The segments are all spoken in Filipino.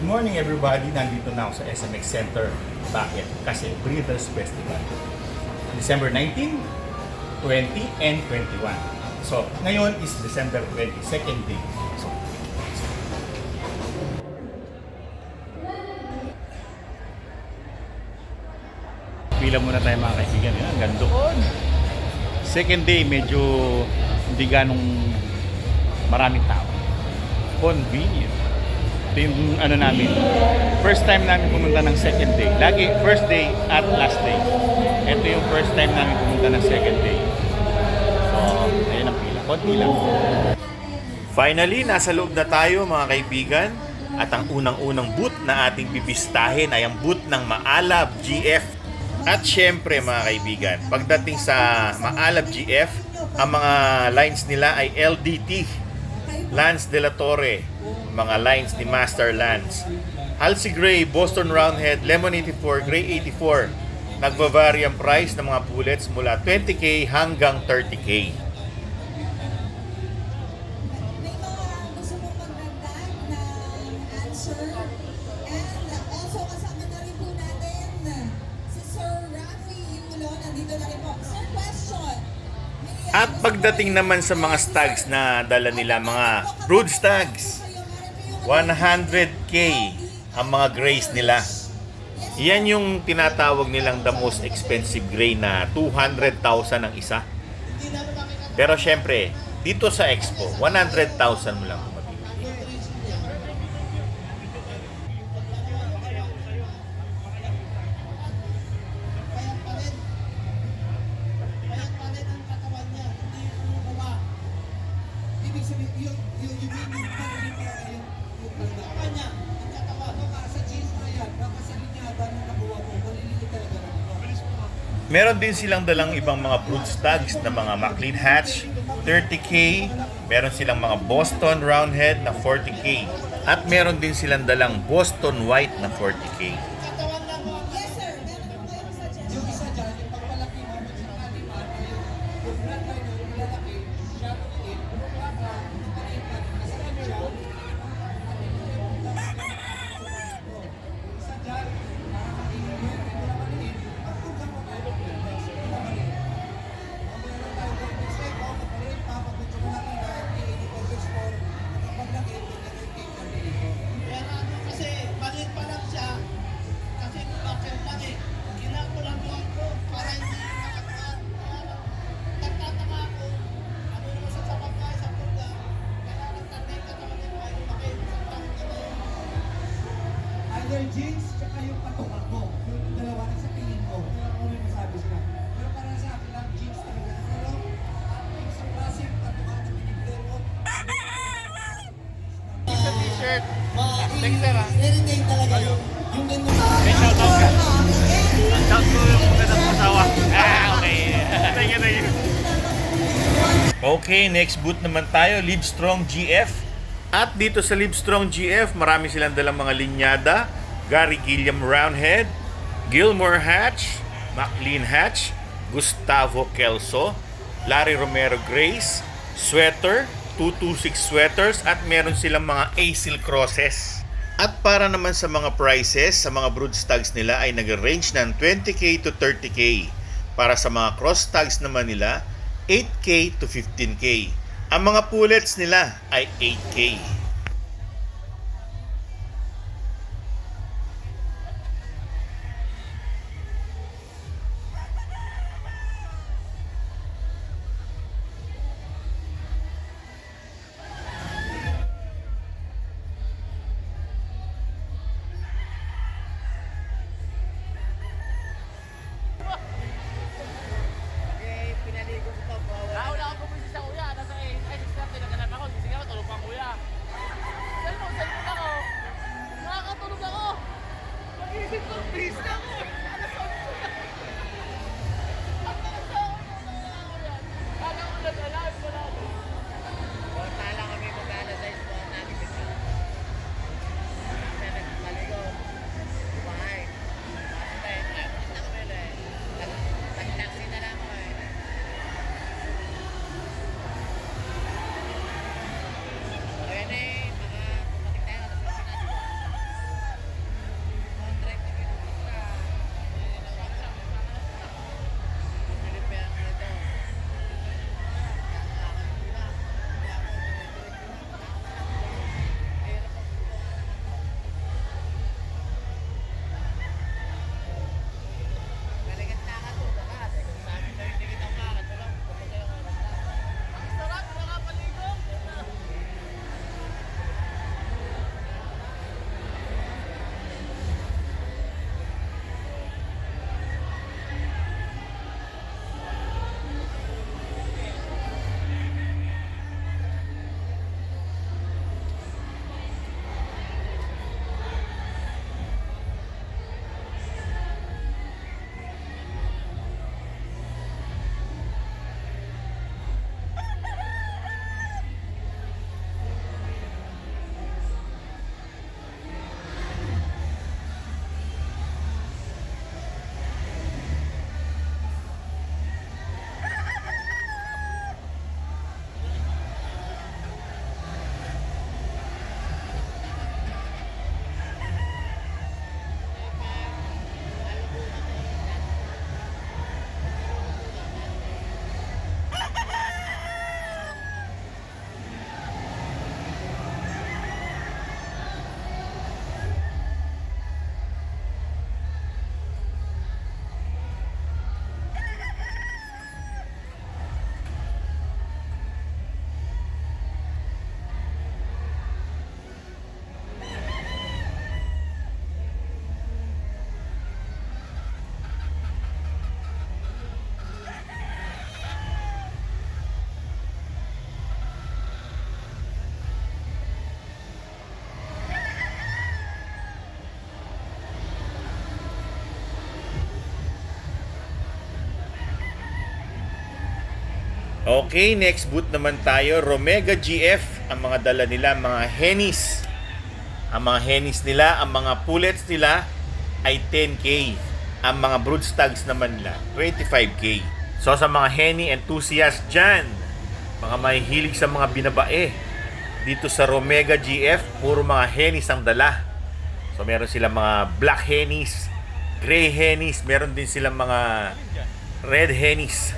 morning everybody! Nandito na ako sa SMX Center. Bakit? Kasi Breeders Festival. December 19, 20, and 21. So, ngayon is December 20, second day. So, pila muna tayo mga kaibigan. Yan, hanggang doon. Second day, medyo hindi ganong maraming tao. Convenient. Ito yung ano namin. First time namin pumunta ng second day. Lagi first day at last day. Ito yung first time namin pumunta ng second day. So, ayun ang pila. Konti lang. Finally, nasa loob na tayo mga kaibigan. At ang unang-unang booth na ating bibistahin ay ang booth ng Maalab GF. At syempre mga kaibigan, pagdating sa Maalab GF, ang mga lines nila ay LDT, Lance De La Torre, mga lines ni Master Lance, Halsey Gray, Boston Roundhead, Lemon 84, Gray 84. Nagbavari ang price ng mga pullets mula 20k hanggang 30k. May mga gusto mong magdagdag ng answer. And also kasama na rin po natin si Sir Rafi Yulo. Nandito na rin po. Sir, question. At pagdating naman sa mga stags na dala nila, mga brood stags, 100k ang mga grays nila. Yan yung tinatawag nilang the most expensive gray na 200,000 ang isa. Pero syempre, dito sa Expo, 100,000 mo lang mabibili. Meron din silang dalang ibang mga brood stags na mga Maclean Hatch, 30k. Meron silang mga Boston Roundhead na 40k. At meron din silang dalang Boston White na 40k. Yes, sir. Meron po kayong suggestion. Kasi maliit pa lang siya, kasi bakit lang eh, ginakulang lang ko para hindi makakaat. Nagtataka ako, ano naman sa sabagay sa pulga, kaya nagtatay ka naman yung ay lumaki sa taon na yun. Either jeans, tsaka yung patungan mo. Yung dalawa na sa tingin mo. Kaya ako rin masabi sila. Pero para sa akin lang, jeans talaga. Pero yung sa klase yung patungan na pinipili mo. Sa t-shirt. I-retain talaga yun. Yung ganun. May shoutout ka. Shout ko yung magandang asawa. Okay. Thank you, thank you. Okay, next booth naman tayo, Livestrong GF. At dito sa Livestrong GF, marami silang dalang mga linyada. Gary Gilliam Roundhead, Gilmore Hatch, Maclean Hatch, Gustavo Kelso, Larry Romero Grace, Sweater, 226 sweaters, at meron silang mga Asil crosses. At para naman sa mga prices, sa mga brood stags nila ay nag-range ng 20k to 30k. Para sa mga cross stags naman nila, 8k to 15k. Ang mga pullets nila ay 8k. Nauna ako pumunta sa kuya, nasa ay, natin naghanap ako, sige ako, tulog pa ang kuya. Okay, next booth naman tayo. Romega GF. Ang mga dala nila, mga Hennies. Ang mga Hennies nila, ang mga pullets nila ay 10K. Ang mga broodstags naman nila, 25K. So sa mga Henny enthusiast dyan, mga mahihilig sa mga binabae, dito sa Romega GF, puro mga Hennies ang dala. So meron silang mga black Hennies, gray Hennies, meron din silang mga red Hennies.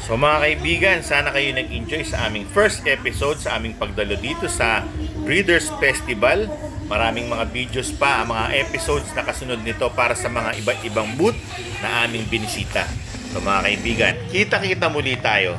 So mga kaibigan, sana kayo nag-enjoy sa aming first episode sa aming pagdalo dito sa Breeders Festival. Maraming mga videos pa, ang mga episodes na kasunod nito para sa mga iba't ibang booth na aming binisita. So mga kaibigan, kita-kita muli tayo